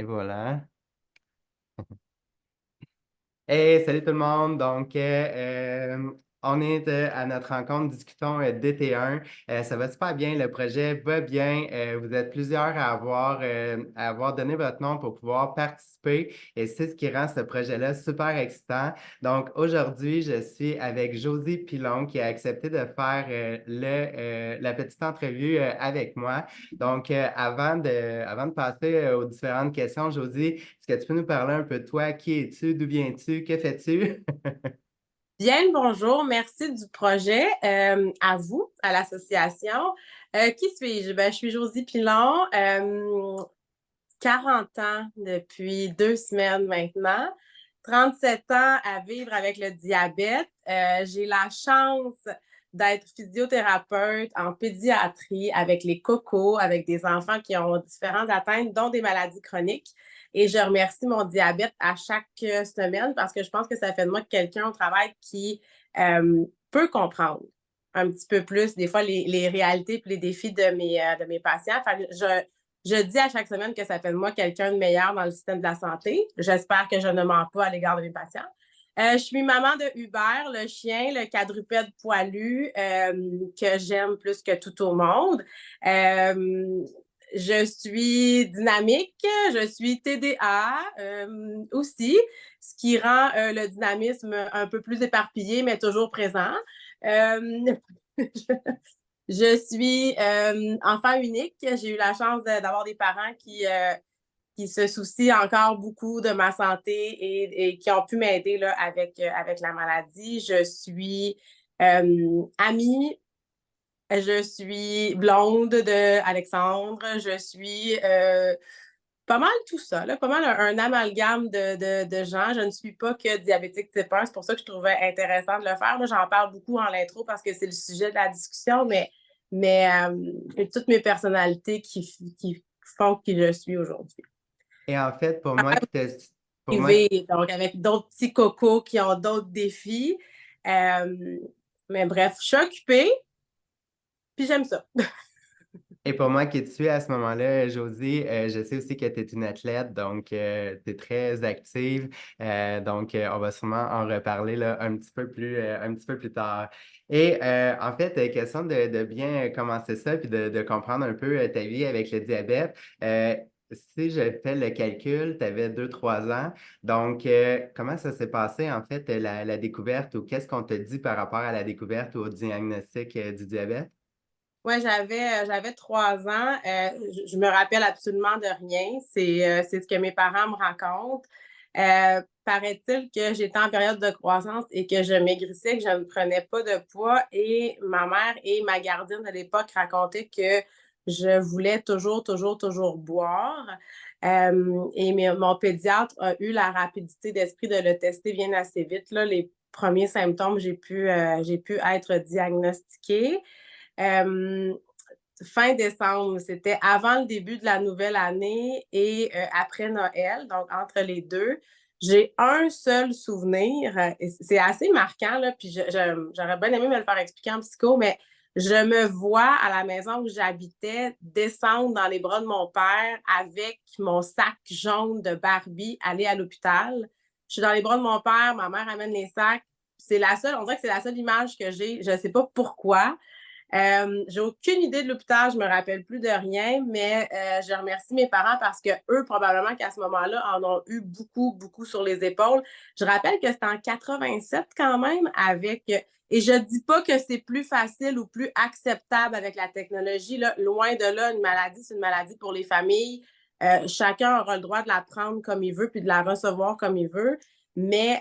Et voilà. Hey, salut tout le monde. On est à notre rencontre Discutons DT1. Ça va super bien, le projet va bien. Vous êtes plusieurs à avoir donné votre nom pour pouvoir participer et c'est ce qui rend ce projet-là super excitant. Donc, aujourd'hui, je suis avec Josie Pilon qui a accepté de faire la petite entrevue avec moi. Avant de passer aux différentes questions, Josie, est-ce que tu peux nous parler un peu de toi? Qui es-tu? D'où viens-tu? Que fais-tu? Bien le bonjour, merci du projet. À vous, à l'association. Qui suis-je? Ben, je suis Josie Pilon, 40 ans depuis 2 semaines maintenant, 37 ans à vivre avec le diabète. J'ai la chance d'être physiothérapeute en pédiatrie avec les cocos, avec des enfants qui ont différentes atteintes, dont des maladies chroniques. Et je remercie mon diabète à chaque semaine parce que je pense que ça fait de moi quelqu'un au travail qui peut comprendre un petit peu plus, des fois, les réalités et les défis de mes patients. Enfin, je dis à chaque semaine que ça fait de moi quelqu'un de meilleur dans le système de la santé. J'espère que je ne mens pas à l'égard de mes patients. Je suis maman de Hubert, le chien, le quadrupède poilu que j'aime plus que tout au monde. Je suis dynamique, je suis TDA aussi, ce qui rend le dynamisme un peu plus éparpillé, mais toujours présent. Euh, je suis enfant unique. J'ai eu la chance d'avoir des parents qui se soucient encore beaucoup de ma santé et qui ont pu m'aider là, avec la maladie. Je suis amie, je suis blonde de Alexandre, je suis pas mal tout ça, là, pas mal un amalgame de gens. Je ne suis pas que diabétique type 1, c'est pour ça que je trouvais intéressant de le faire. Moi, j'en parle beaucoup en l'intro parce que c'est le sujet de la discussion, mais c'est toutes mes personnalités qui font qui je suis aujourd'hui. Et en fait, pour moi, Privée, donc avec d'autres petits cocos qui ont d'autres défis. Euh, mais bref, je suis occupée, puis j'aime ça. et pour moi qui tu es à ce moment-là, Josie, je sais aussi que tu es une athlète, donc tu es très active. On va sûrement en reparler là, un petit peu plus tard. En fait, question de bien commencer ça puis de comprendre un peu ta vie avec le diabète. Euh, Si je fais le calcul, tu avais 2, 3 ans. Comment ça s'est passé, en fait, la découverte ou qu'est-ce qu'on te dit par rapport à la découverte ou au diagnostic du diabète? Ouais, j'avais 3 ans. Je me rappelle absolument de rien. C'est ce que mes parents me racontent. Paraît-il que j'étais en période de croissance et que je maigrissais, que je ne prenais pas de poids. Et ma mère et ma gardienne à l'époque racontaient que je voulais toujours, toujours, toujours boire. Mon pédiatre a eu la rapidité d'esprit de le tester bien assez vite. Là, les premiers symptômes, j'ai pu être diagnostiquée. Euh, Fin décembre, c'était avant le début de la nouvelle année et après Noël, donc entre les deux. J'ai un seul souvenir, et c'est assez marquant, là, puis j'aurais bien aimé me le faire expliquer en psycho, mais je me vois à la maison où j'habitais descendre dans les bras de mon père avec mon sac jaune de Barbie, aller à l'hôpital. Je suis dans les bras de mon père, ma mère amène les sacs. On dirait que c'est la seule image que j'ai. Je ne sais pas pourquoi. J'ai aucune idée de l'hôpital, je me rappelle plus de rien, mais je remercie mes parents parce que eux, probablement qu'à ce moment-là, en ont eu beaucoup, beaucoup sur les épaules. Je rappelle que c'était en 87 quand même et je dis pas que c'est plus facile ou plus acceptable avec la technologie, là. Loin de là, une maladie, c'est une maladie pour les familles. Chacun aura le droit de la prendre comme il veut puis de la recevoir comme il veut. Mais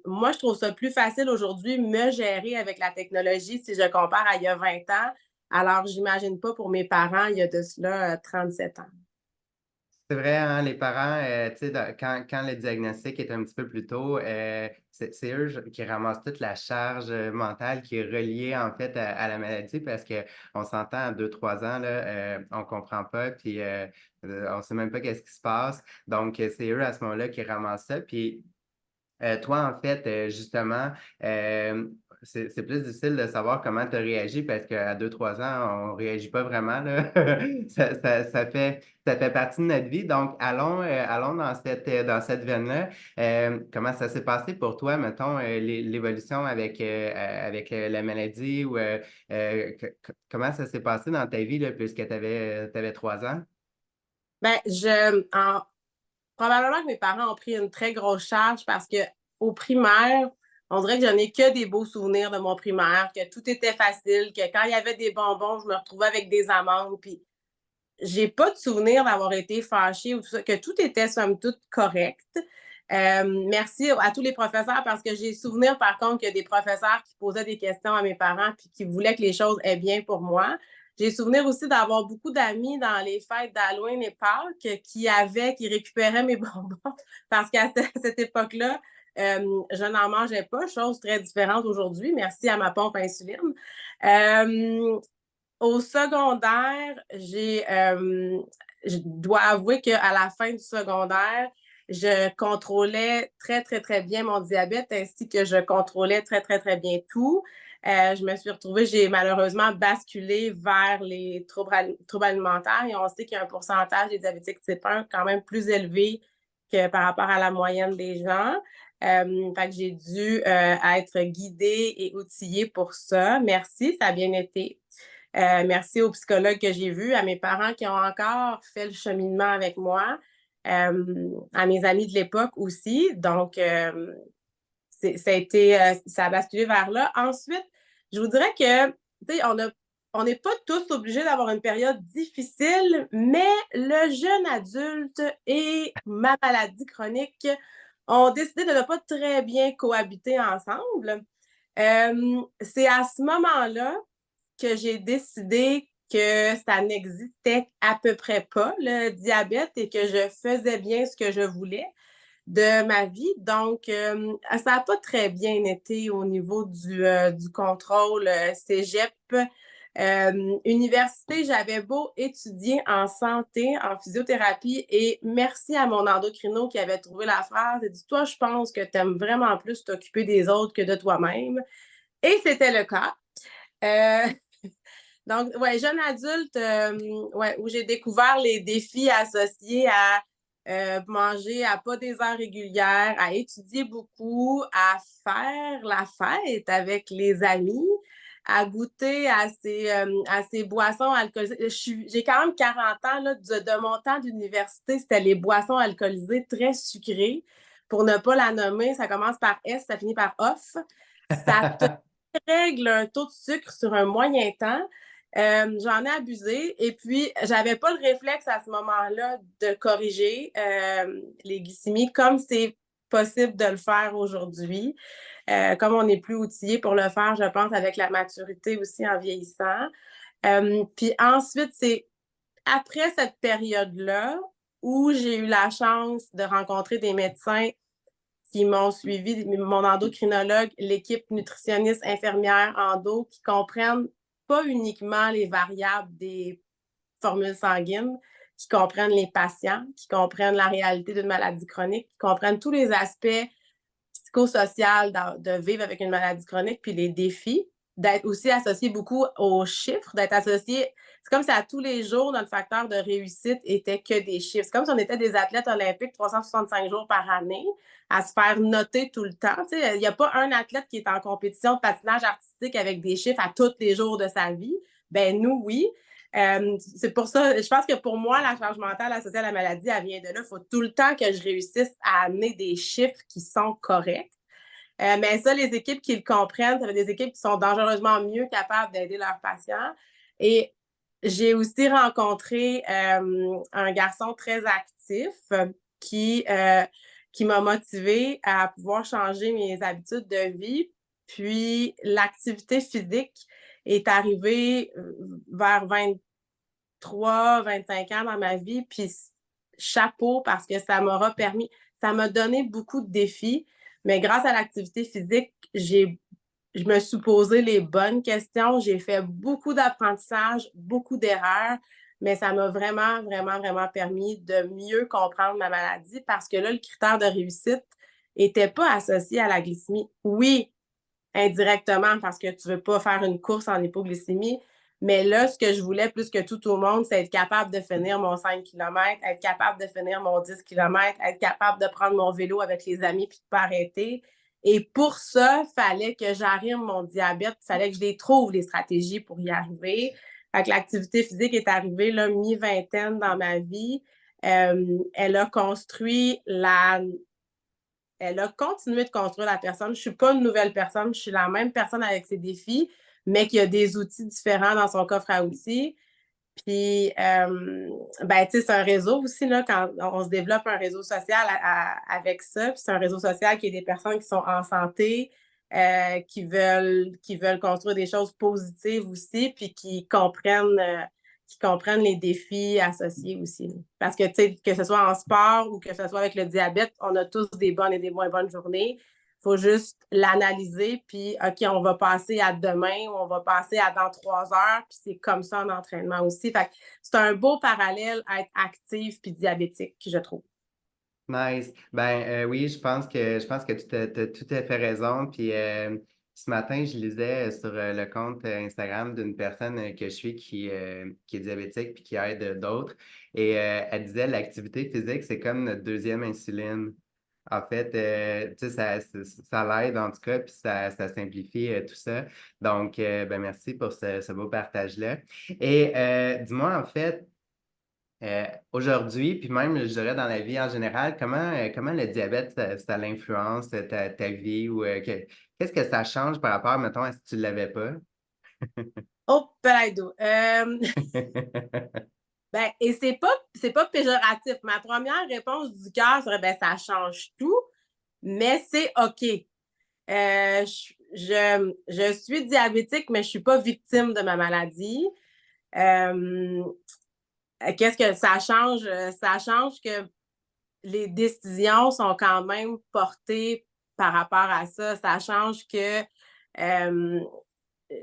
moi, je trouve ça plus facile aujourd'hui, me gérer avec la technologie si je compare à il y a 20 ans. Alors, j'imagine pas pour mes parents, il y a de cela 37 ans. C'est vrai, hein, les parents, tu sais, quand le diagnostic est un petit peu plus tôt, c'est eux qui ramassent toute la charge mentale qui est reliée en fait à la maladie parce que on s'entend à 2, 3 ans, là, on comprend pas, puis on sait même pas qu'est-ce qui se passe. C'est eux à ce moment-là qui ramassent ça. Puis toi, en fait, justement, euh, c'est plus difficile de savoir comment tu as réagi parce qu'à 2, 3 ans, on ne réagit pas vraiment, là. Ça fait partie de notre vie. Donc, allons dans cette veine-là. Comment ça s'est passé pour toi, mettons, l'évolution avec la maladie ou comment ça s'est passé dans ta vie, là, puisque tu avais 3 ans? Ben, probablement que mes parents ont pris une très grosse charge parce que au primaire, on dirait que je n'ai que des beaux souvenirs de mon primaire, que tout était facile, que quand il y avait des bonbons, je me retrouvais avec des amandes, puis j'ai pas de souvenir d'avoir été fâchée ou tout ça, que tout était somme toute correct. Merci à tous les professeurs parce que j'ai souvenir par contre qu'il y a des professeurs qui posaient des questions à mes parents puis qui voulaient que les choses aient bien pour moi. J'ai souvenir aussi d'avoir beaucoup d'amis dans les fêtes d'Halloween et Pâques qui récupéraient mes bonbons parce qu'à cette époque-là, je n'en mangeais pas, chose très différente aujourd'hui, merci à ma pompe insuline. Au secondaire, je dois avouer qu'à la fin du secondaire, je contrôlais très, très, très bien mon diabète ainsi que je contrôlais très, très, très bien tout. Je me suis retrouvée, j'ai malheureusement basculé vers les troubles alimentaires et on sait qu'il y a un pourcentage des diabétiques type 1 quand même plus élevé que par rapport à la moyenne des gens. Fait que j'ai dû être guidée et outillée pour ça. Merci, ça a bien été. Merci aux psychologues que j'ai vus, à mes parents qui ont encore fait le cheminement avec moi, à mes amis de l'époque aussi. Donc, ça a basculé vers là. Ensuite, je vous dirais que, tu sais, on n'est pas tous obligés d'avoir une période difficile, mais le jeune adulte et ma maladie chronique ont décidé de ne pas très bien cohabiter ensemble. C'est à ce moment-là que j'ai décidé que ça n'existait à peu près pas, le diabète, et que je faisais bien ce que je voulais de ma vie. Donc, ça n'a pas très bien été au niveau du contrôle cégep. Université, j'avais beau étudier en santé, en physiothérapie, et merci à mon endocrino qui avait trouvé la phrase. Il dit, toi, je pense que tu aimes vraiment plus t'occuper des autres que de toi-même. Et c'était le cas. Euh, donc, ouais, jeune adulte, ouais, où j'ai découvert les défis associés à manger à pas des heures régulières, à étudier beaucoup, à faire la fête avec les amis, à goûter à ces boissons alcoolisées. J'ai quand même 40 ans, là, de mon temps d'université, c'était les boissons alcoolisées très sucrées. Pour ne pas la nommer, ça commence par S, ça finit par off. Ça te règle un taux de sucre sur un moyen temps. J'en ai abusé et puis j'avais pas le réflexe à ce moment-là de corriger les glycémies comme c'est possible de le faire aujourd'hui. Comme on n'est plus outillé pour le faire, je pense, avec la maturité aussi en vieillissant. Puis ensuite, c'est après cette période-là où j'ai eu la chance de rencontrer des médecins qui m'ont suivi, mon endocrinologue, l'équipe nutritionniste, infirmière, endo, qui comprennent pas uniquement les variables des formules sanguines, qui comprennent les patients, qui comprennent la réalité d'une maladie chronique, qui comprennent tous les aspects psychosociaux de vivre avec une maladie chronique, puis les défis, d'être aussi associé beaucoup aux chiffres, d'être associé. C'est comme si à tous les jours, notre facteur de réussite était que des chiffres. C'est comme si on était des athlètes olympiques 365 jours par année, à se faire noter tout le temps. Il n'y a pas un athlète qui est en compétition de patinage artistique avec des chiffres à tous les jours de sa vie. Ben nous, oui. C'est pour ça, je pense que pour moi, la charge mentale associée à la maladie, elle vient de là. Il faut tout le temps que je réussisse à amener des chiffres qui sont corrects. Mais ça, les équipes qui le comprennent, ça fait des équipes qui sont dangereusement mieux capables d'aider leurs patients. Et j'ai aussi rencontré un garçon très actif qui, euh, qui m'a motivée à pouvoir changer mes habitudes de vie. Puis l'activité physique est arrivée vers 23, 25 ans dans ma vie. Puis chapeau parce que ça m'aura permis, ça m'a donné beaucoup de défis. Mais grâce à l'activité physique, je me suis posé les bonnes questions. J'ai fait beaucoup d'apprentissage, beaucoup d'erreurs, mais ça m'a vraiment, vraiment, vraiment permis de mieux comprendre ma maladie parce que là, le critère de réussite n'était pas associé à la glycémie. Oui, indirectement parce que tu ne veux pas faire une course en hypoglycémie. Mais là, ce que je voulais plus que tout au monde, c'est être capable de finir mon 5 km, être capable de finir mon 10 km, être capable de prendre mon vélo avec les amis puis de ne pas arrêter. Et pour ça, il fallait que j'arrime mon diabète, il fallait que je les trouve, les stratégies pour y arriver. Fait que l'activité physique est arrivée là, mi-vingtaine dans ma vie. Elle a construit elle a continué de construire la personne. Je ne suis pas une nouvelle personne, je suis la même personne avec ses défis, mais qui a des outils différents dans son coffre à outils. Puis, ben, tu sais, c'est un réseau aussi, là, quand on se développe un réseau social avec ça. Puis, c'est un réseau social qui est des personnes qui sont en santé, qui veulent construire des choses positives aussi, puis qui comprennent les défis associés aussi. Parce que, tu sais, que ce soit en sport ou que ce soit avec le diabète, on a tous des bonnes et des moins bonnes journées. Il faut juste l'analyser, puis OK, on va passer à demain ou on va passer à dans 3 heures, puis c'est comme ça en entraînement aussi. Fait que c'est un beau parallèle à être actif puis diabétique, je trouve. Nice. Ben oui, je pense que tu as tout à fait raison. Puis ce matin, je lisais sur le compte Instagram d'une personne que je suis qui est diabétique puis qui aide d'autres. Et elle disait l'activité physique, c'est comme notre deuxième insuline. En fait, tu sais, ça l'aide en tout cas, puis ça simplifie tout ça. Donc, ben merci pour ce beau partage-là. Et dis-moi, en fait, aujourd'hui, puis même, je dirais, dans la vie en général, comment le diabète, ça l'influence ta vie ou qu'est-ce que ça change par rapport, mettons, à si tu ne l'avais pas? Oh, palaido. Ben, et c'est pas péjoratif. Ma première réponse du cœur serait, ben, ça change tout, mais c'est OK. Je suis diabétique, mais je ne suis pas victime de ma maladie. Euh, Qu'est-ce que ça change? Ça change que les décisions sont quand même portées par rapport à ça. Ça change que euh,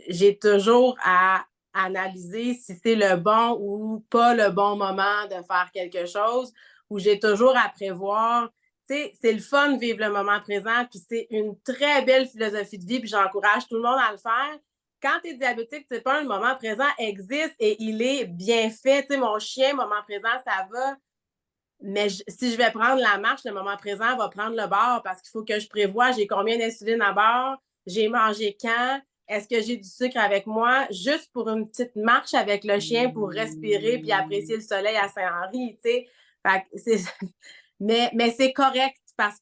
j'ai toujours à analyser si c'est le bon ou pas le bon moment de faire quelque chose, ou j'ai toujours à prévoir. Tu sais, c'est le fun de vivre le moment présent, puis c'est une très belle philosophie de vie, puis j'encourage tout le monde à le faire. Quand tu es diabétique, c'est pas un moment présent existe et il est bien fait. Tu sais, mon chien, moment présent, ça va. Mais si je vais prendre la marche, le moment présent va prendre le bord parce qu'il faut que je prévoie j'ai combien d'insuline à bord, j'ai mangé quand, est-ce que j'ai du sucre avec moi, juste pour une petite marche avec le chien pour respirer puis apprécier le soleil à Saint-Henri, tu sais. Mais c'est correct parce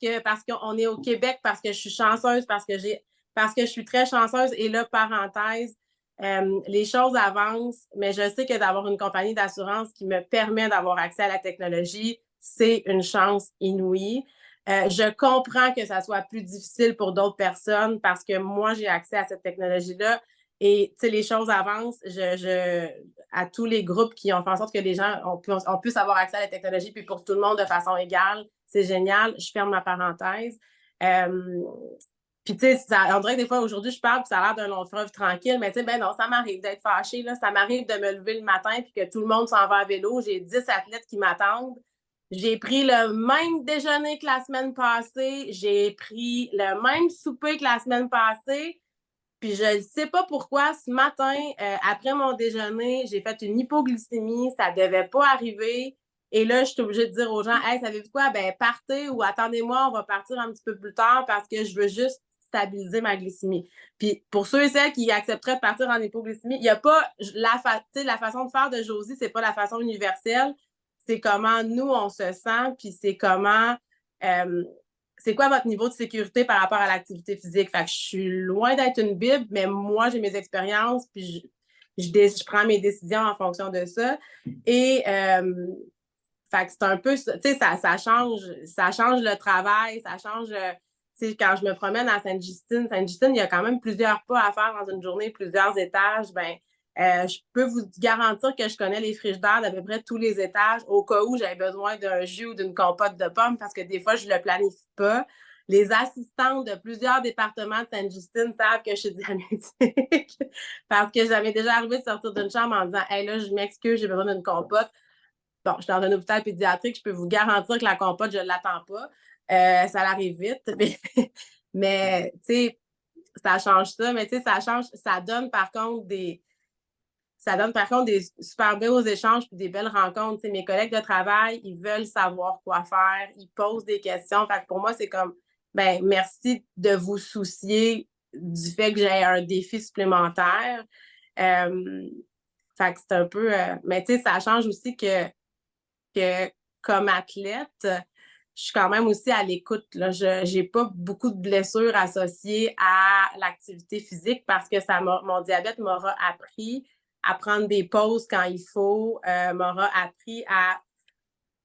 qu'on est au Québec, parce que je suis chanceuse, parce que je suis très chanceuse. Et là, parenthèse, les choses avancent, mais je sais que d'avoir une compagnie d'assurance qui me permet d'avoir accès à la technologie, c'est une chance inouïe. Je comprends que ça soit plus difficile pour d'autres personnes parce que moi, j'ai accès à cette technologie-là et les choses avancent. À tous les groupes qui ont fait en sorte que les gens on puisse avoir accès à la technologie, puis pour tout le monde de façon égale, c'est génial. Je ferme ma parenthèse. Puis, tu sais, on dirait que des fois, aujourd'hui, je parle, puis ça a l'air d'un long fleuve tranquille, mais tu sais, ben non, ça m'arrive d'être fâchée, là. Ça m'arrive de me lever le matin, puis que tout le monde s'en va à vélo. J'ai 10 athlètes qui m'attendent. J'ai pris le même déjeuner que la semaine passée. J'ai pris le même souper que la semaine passée. Puis je ne sais pas pourquoi, ce matin, après mon déjeuner, j'ai fait une hypoglycémie. Ça ne devait pas arriver. Et là, je suis obligée de dire aux gens, hey, savez-vous quoi? Ben, partez ou attendez-moi, on va partir un petit peu plus tard parce que je veux juste stabiliser ma glycémie. Puis pour ceux et celles qui accepteraient de partir en hypoglycémie, il n'y a pas la façon de faire de Josie, c'est pas la façon universelle. C'est comment nous, on se sent, puis c'est quoi votre niveau de sécurité par rapport à l'activité physique? Fait que je suis loin d'être une bible, mais moi, j'ai mes expériences, puis je prends mes décisions en fonction de ça. Et fait que c'est un peu, tu sais, ça change le travail, ça change, tu sais, quand je me promène à Sainte-Justine, il y a quand même plusieurs pas à faire dans une journée, plusieurs étages, ben, je peux vous garantir que je connais les frigidaires d'à peu près tous les étages au cas où j'avais besoin d'un jus ou d'une compote de pommes parce que des fois, je ne le planifie pas. Les assistantes de plusieurs départements de Sainte-Justine savent que je suis diabétique parce que j'avais déjà arrivé de sortir d'une chambre en disant hey, là, je m'excuse, j'ai besoin d'une compote. Bon, je suis dans un hôpital pédiatrique, je peux vous garantir que la compote, je ne l'attends pas. Ça arrive vite. Mais tu sais, ça change ça, mais tu sais, ça donne par contre des super beaux échanges et des belles rencontres. Tu sais, mes collègues de travail, ils veulent savoir quoi faire, ils posent des questions. Fait que pour moi, c'est comme, ben, merci de vous soucier du fait que j'ai un défi supplémentaire. Euh, Fait que c'est un peu. Mais tu sais, ça change aussi que comme athlète, je suis quand même aussi à l'écoute. Je n'ai pas beaucoup de blessures associées à l'activité physique parce que mon diabète m'aura appris à prendre des pauses quand il faut, m'aura appris à,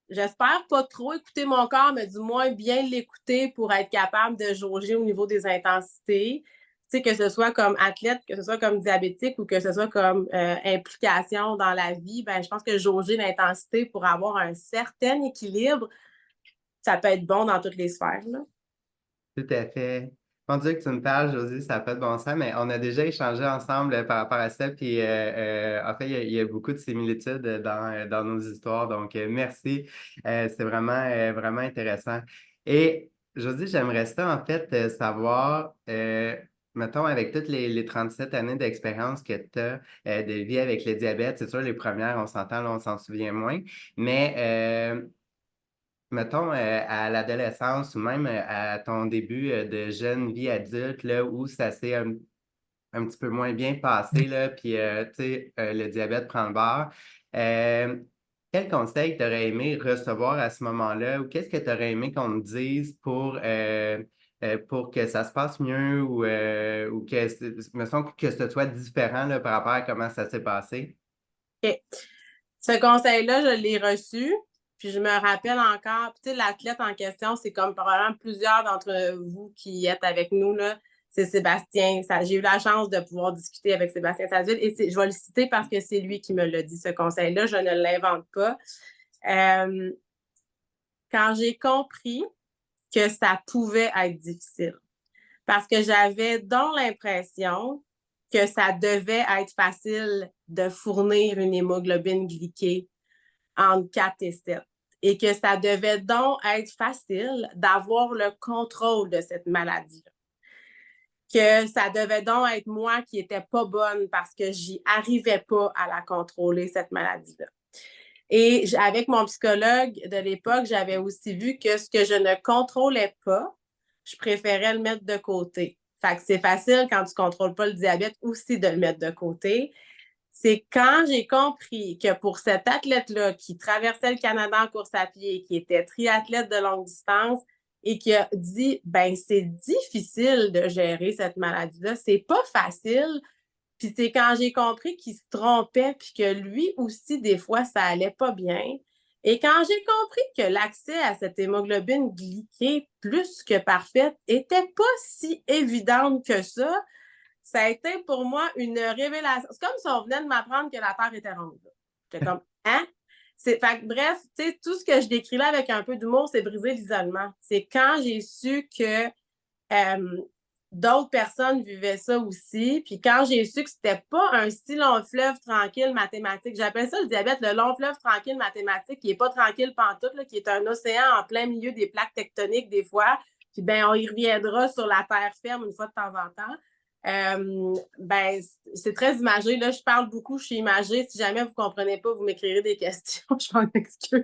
j'espère, pas trop écouter mon corps, mais du moins bien l'écouter pour être capable de jauger au niveau des intensités. Tu sais, que ce soit comme athlète, que ce soit comme diabétique ou que ce soit comme implication dans la vie, ben, je pense que jauger l'intensité pour avoir un certain équilibre, ça peut être bon dans toutes les sphères, là. Tout à fait. Mon Dieu, que tu me parles, Josie, ça n'a pas de bon sens, mais on a déjà échangé ensemble par rapport à ça. Puis, en fait, il y a beaucoup de similitudes dans nos histoires. Donc, merci. C'est vraiment, vraiment intéressant. Et, Josie, j'aimerais ça, en fait, savoir, mettons, avec toutes les 37 années d'expérience que tu as de vie avec le diabète, c'est sûr, les premières, on s'entend, là, on s'en souvient moins, mais mettons, à l'adolescence ou même à ton début de jeune vie adulte, là, où ça s'est un petit peu moins bien passé, là, puis, tu sais, le diabète prend le bord. Euh, Quel conseil tu aurais aimé recevoir à ce moment-là ou qu'est-ce que tu aurais aimé qu'on te dise pour que ça se passe mieux ou me semble que ce soit différent là, par rapport à comment ça s'est passé? OK. Ce conseil-là, je l'ai reçu, puis je me rappelle encore, puis tu sais, l'athlète en question, c'est comme probablement plusieurs d'entre vous qui êtes avec nous, là, c'est Sébastien. J'ai eu la chance de pouvoir discuter avec Sébastien Sadville et je vais le citer parce que c'est lui qui me l'a dit, ce conseil-là, je ne l'invente pas. Euh, Quand j'ai compris que ça pouvait être difficile, parce que j'avais donc l'impression que ça devait être facile de fournir une hémoglobine glyquée entre 4 et 7 et que ça devait donc être facile d'avoir le contrôle de cette maladie-là. Que ça devait donc être moi qui n'étais pas bonne parce que j'y arrivais pas à la contrôler, cette maladie-là. Et avec mon psychologue de l'époque, j'avais aussi vu que ce que je ne contrôlais pas, je préférais le mettre de côté. Fait que c'est facile quand tu ne contrôles pas le diabète aussi de le mettre de côté. C'est quand j'ai compris que pour cet athlète-là qui traversait le Canada en course à pied, qui était triathlète de longue distance et qui a dit, ben c'est difficile de gérer cette maladie-là, c'est pas facile. Puis c'est quand j'ai compris qu'il se trompait puis que lui aussi, des fois, ça allait pas bien. Et quand j'ai compris que l'accès à cette hémoglobine glyquée plus que parfaite était pas si évidente que ça a été pour moi une révélation. C'est comme si on venait de m'apprendre que la Terre était ronde. J'étais comme, hein? Fait que, bref, tu sais, tout ce que je décris là avec un peu d'humour, c'est briser l'isolement. C'est quand j'ai su que d'autres personnes vivaient ça aussi. Puis quand j'ai su que c'était pas un si long fleuve tranquille mathématique, j'appelle ça le diabète, le long fleuve tranquille mathématique, qui est pas tranquille pantoute, là, qui est un océan en plein milieu des plaques tectoniques des fois. Puis ben, on y reviendra sur la terre ferme une fois de temps en temps. Ben, c'est très imagé. Là, je parle beaucoup, je suis imagée. Si jamais vous ne comprenez pas, vous m'écrirez des questions, je m'en excuse.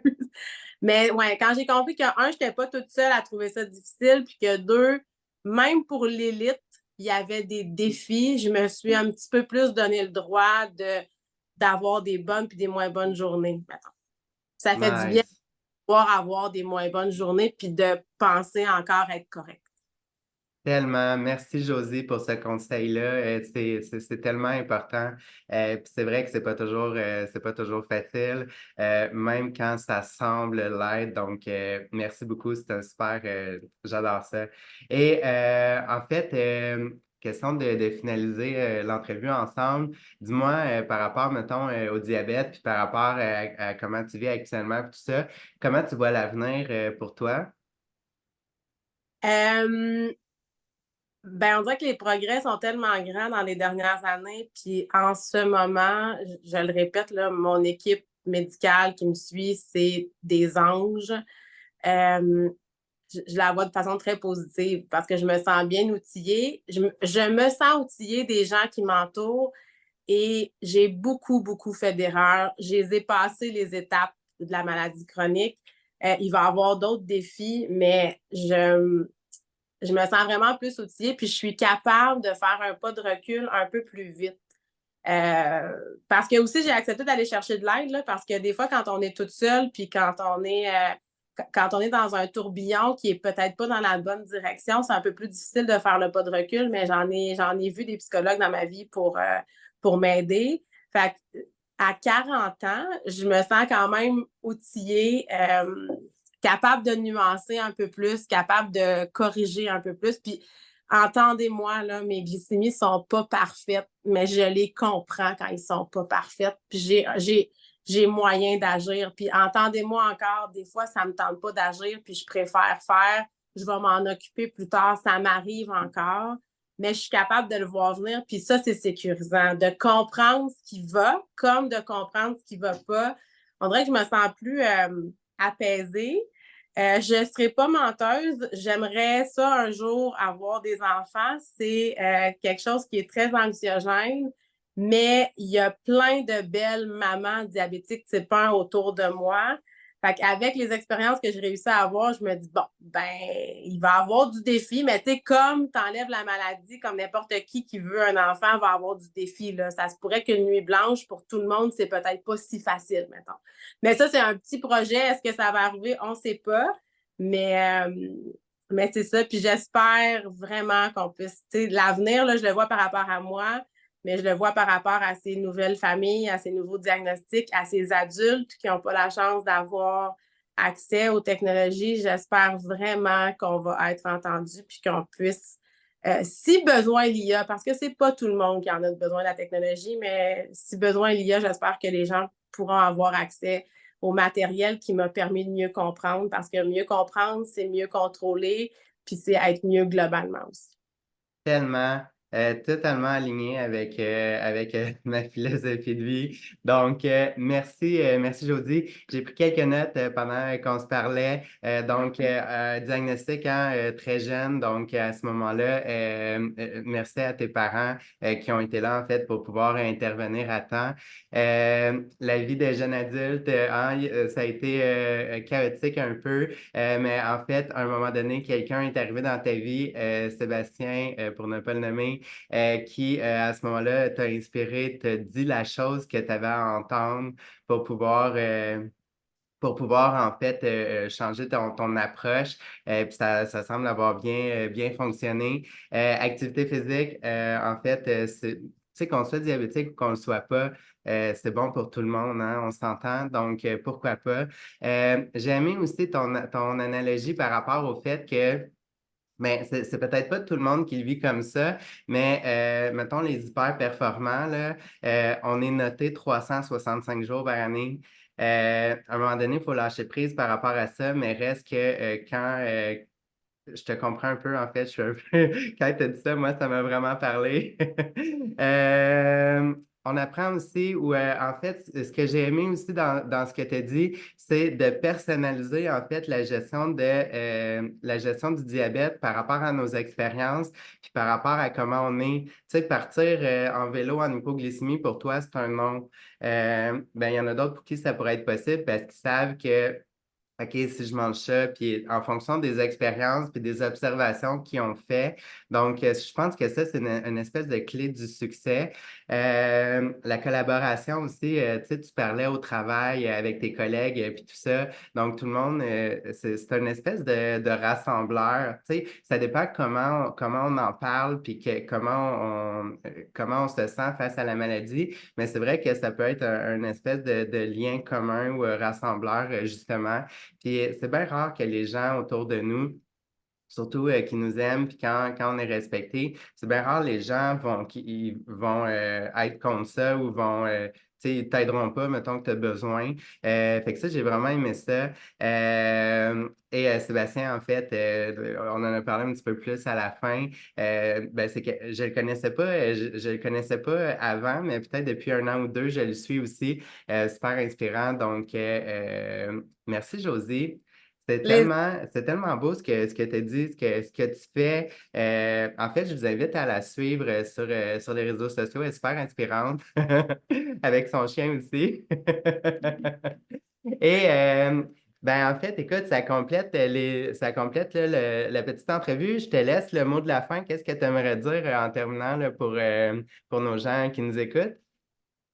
Mais ouais, quand j'ai compris que, un, je n'étais pas toute seule à trouver ça difficile, puis que deux, même pour l'élite, il y avait des défis. Je me suis un petit peu plus donné le droit d'avoir des bonnes puis des moins bonnes journées. Maintenant. Ça fait du bien de Nice. pouvoir avoir des moins bonnes journées puis de penser encore être correct. Tellement. Merci, Josie, pour ce conseil-là. C'est tellement important. Puis c'est vrai que c'est pas toujours facile, même quand ça semble l'être. Donc, merci beaucoup. C'est un super, j'adore ça. Et en fait, question de finaliser l'entrevue ensemble. Dis-moi, par rapport, mettons, au diabète, puis par rapport à comment tu vis actuellement, puis tout ça, comment tu vois l'avenir pour toi? Euh, Ben, on dirait que les progrès sont tellement grands dans les dernières années. Puis en ce moment, je le répète, là, mon équipe médicale qui me suit, c'est des anges. Euh, je la vois de façon très positive parce que je me sens bien outillée. Je me sens outillée des gens qui m'entourent et j'ai beaucoup, beaucoup fait d'erreurs. J'ai passé les étapes de la maladie chronique. Il va y avoir d'autres défis, mais je me sens vraiment plus outillée, puis je suis capable de faire un pas de recul un peu plus vite. Euh, Parce que aussi, j'ai accepté d'aller chercher de l'aide, là, parce que des fois, quand on est toute seule, puis quand on est dans un tourbillon qui est peut-être pas dans la bonne direction, c'est un peu plus difficile de faire le pas de recul, mais j'en ai vu des psychologues dans ma vie pour m'aider. Fait que, à 40 ans, je me sens quand même outillée, capable de nuancer un peu plus, capable de corriger un peu plus. Puis entendez-moi, là, mes glycémies sont pas parfaites, mais je les comprends quand ils sont pas parfaites. Puis j'ai moyen d'agir. Puis entendez-moi encore, des fois, ça me tente pas d'agir, puis je préfère faire, je vais m'en occuper plus tard, ça m'arrive encore, mais je suis capable de le voir venir, puis ça, c'est sécurisant, de comprendre ce qui va, comme de comprendre ce qui va pas. On dirait que je me sens plus apaisée. Je ne serai pas menteuse. J'aimerais ça un jour avoir des enfants. C'est quelque chose qui est très anxiogène, mais il y a plein de belles mamans diabétiques type 1 autour de moi. Fait qu'avec les expériences que j'ai réussi à avoir, je me dis, bon, ben, il va y avoir du défi, mais tu sais, comme tu enlèves la maladie, comme n'importe qui veut un enfant va avoir du défi, là. Ça se pourrait qu'une nuit blanche, pour tout le monde, c'est peut-être pas si facile, mettons. Mais ça, c'est un petit projet. Est-ce que ça va arriver? On ne sait pas. Mais, euh, mais c'est ça. Puis j'espère vraiment qu'on puisse, tu sais, l'avenir, là, je le vois par rapport à moi, mais je le vois par rapport à ces nouvelles familles, à ces nouveaux diagnostics, à ces adultes qui n'ont pas la chance d'avoir accès aux technologies. J'espère vraiment qu'on va être entendu puis qu'on puisse, si besoin il y a, parce que c'est pas tout le monde qui en a besoin de la technologie, mais si besoin il y a, j'espère que les gens pourront avoir accès au matériel qui m'a permis de mieux comprendre, parce que mieux comprendre, c'est mieux contrôler, puis c'est être mieux globalement aussi. Tellement, totalement aligné avec ma philosophie de vie. Donc, merci Jody. J'ai pris quelques notes pendant qu'on se parlait. Diagnostic hein, très jeune. Donc, à ce moment-là, merci à tes parents qui ont été là en fait pour pouvoir intervenir à temps. La vie des jeunes adultes, ça a été chaotique un peu, mais en fait, à un moment donné, quelqu'un est arrivé dans ta vie, Sébastien, pour ne pas le nommer, qui, à ce moment-là, t'a inspiré, t'a dit la chose que tu avais à entendre pour pouvoir en fait changer ton approche. Puis ça semble avoir bien fonctionné. Activité physique, en fait, tu sais, qu'on soit diabétique ou qu'on ne le soit pas, c'est bon pour tout le monde, hein, on s'entend, donc pourquoi pas. J'ai aimé aussi ton analogie par rapport au fait que mais c'est peut-être pas tout le monde qui le vit comme ça, mais mettons les hyper performants, là, on est noté 365 jours par année. À un moment donné, il faut lâcher prise par rapport à ça, mais reste que quand je te comprends un peu, en fait, je suis un peu... Quand tu as dit ça, moi, ça m'a vraiment parlé. On apprend aussi, ou en fait, ce que j'ai aimé aussi dans ce que tu as dit, c'est de personnaliser, en fait, la gestion du diabète par rapport à nos expériences, puis par rapport à comment on est. Tu sais, partir en vélo en hypoglycémie, pour toi, c'est un non. Ben, il y en a d'autres pour qui ça pourrait être possible parce qu'ils savent que OK, si je mange ça, puis en fonction des expériences puis des observations qu'ils ont fait. Donc, je pense que ça, c'est une espèce de clé du succès. La collaboration aussi, tu sais, tu parlais au travail avec tes collègues puis tout ça. Donc, tout le monde, c'est une espèce de rassembleur. Tu sais, ça dépend comment on en parle puis comment on se sent face à la maladie. Mais c'est vrai que ça peut être un espèce de lien commun ou rassembleur, justement. Puis c'est bien rare que les gens autour de nous, surtout qui nous aiment, puis quand on est respecté, c'est bien rare les gens qui vont être contre ça ou vont, tu sais, ils t'aideront pas, mettons que tu as besoin. Fait que ça, j'ai vraiment aimé ça. Sébastien, en fait, on en a parlé un petit peu plus à la fin. Ben, c'est que je le connaissais pas avant, mais peut-être depuis un an ou deux, je le suis aussi. Super inspirant. Donc, merci Josie. Les... C'est tellement beau ce que tu dis, ce que tu fais. En fait, je vous invite à la suivre sur les réseaux sociaux. Elle est super inspirante, avec son chien aussi. Et ben, en fait, écoute, ça complète là, la petite entrevue. Je te laisse le mot de la fin. Qu'est-ce que tu aimerais dire en terminant là, pour nos gens qui nous écoutent?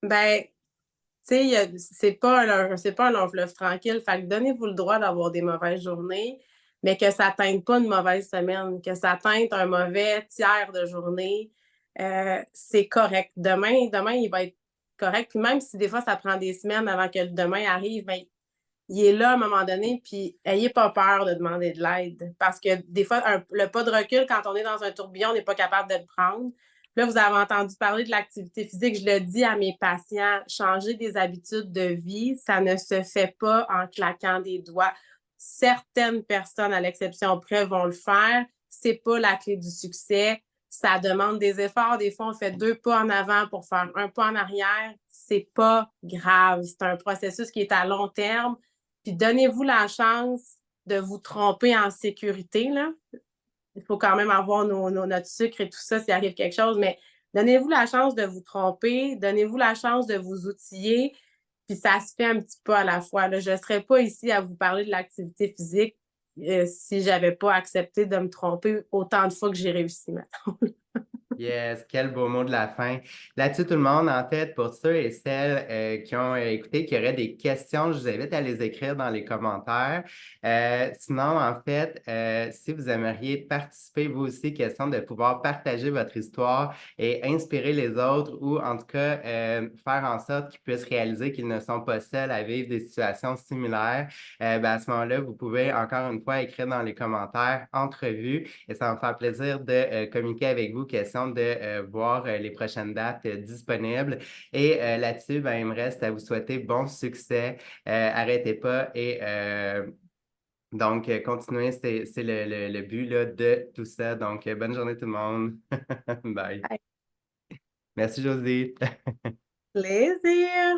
Ben, tu sais, c'est pas un long fleuve tranquille. Fait que donnez-vous le droit d'avoir des mauvaises journées, mais que ça teinte pas une mauvaise semaine, que ça teinte un mauvais tiers de journée. C'est correct. Demain, il va être correct. Puis même si des fois, ça prend des semaines avant que le demain arrive, ben, il est là à un moment donné, puis ayez pas peur de demander de l'aide. Parce que des fois, le pas de recul, quand on est dans un tourbillon, on n'est pas capable de le prendre. Là, vous avez entendu parler de l'activité physique. Je le dis à mes patients, changer des habitudes de vie, ça ne se fait pas en claquant des doigts. Certaines personnes, à l'exception près, vont le faire. C'est pas la clé du succès. Ça demande des efforts. Des fois, on fait 2 pas en avant pour faire 1 pas en arrière. C'est pas grave. C'est un processus qui est à long terme. Puis donnez-vous la chance de vous tromper en sécurité, là. Il faut quand même avoir notre sucre et tout ça s'il arrive quelque chose, mais donnez-vous la chance de vous tromper, donnez-vous la chance de vous outiller, puis ça se fait un petit peu à la fois. Là. Je ne serais pas ici à vous parler de l'activité physique si je n'avais pas accepté de me tromper autant de fois que j'ai réussi maintenant. Yes, quel beau mot de la fin. Là-dessus, tout le monde, en fait, pour ceux et celles qui ont écouté, qui auraient des questions, je vous invite à les écrire dans les commentaires. Sinon, en fait, si vous aimeriez participer, vous aussi, question de pouvoir partager votre histoire et inspirer les autres ou en tout cas faire en sorte qu'ils puissent réaliser qu'ils ne sont pas seuls à vivre des situations similaires, ben, à ce moment-là, vous pouvez encore une fois écrire dans les commentaires entrevue et ça va me faire plaisir de communiquer avec vous, question de voir les prochaines dates disponibles. Et là-dessus, ben, il me reste à vous souhaiter bon succès. Arrêtez pas et donc continuez, c'est le but là, de tout ça. Donc, bonne journée tout le monde. Bye. Merci, Josie. Plaisir!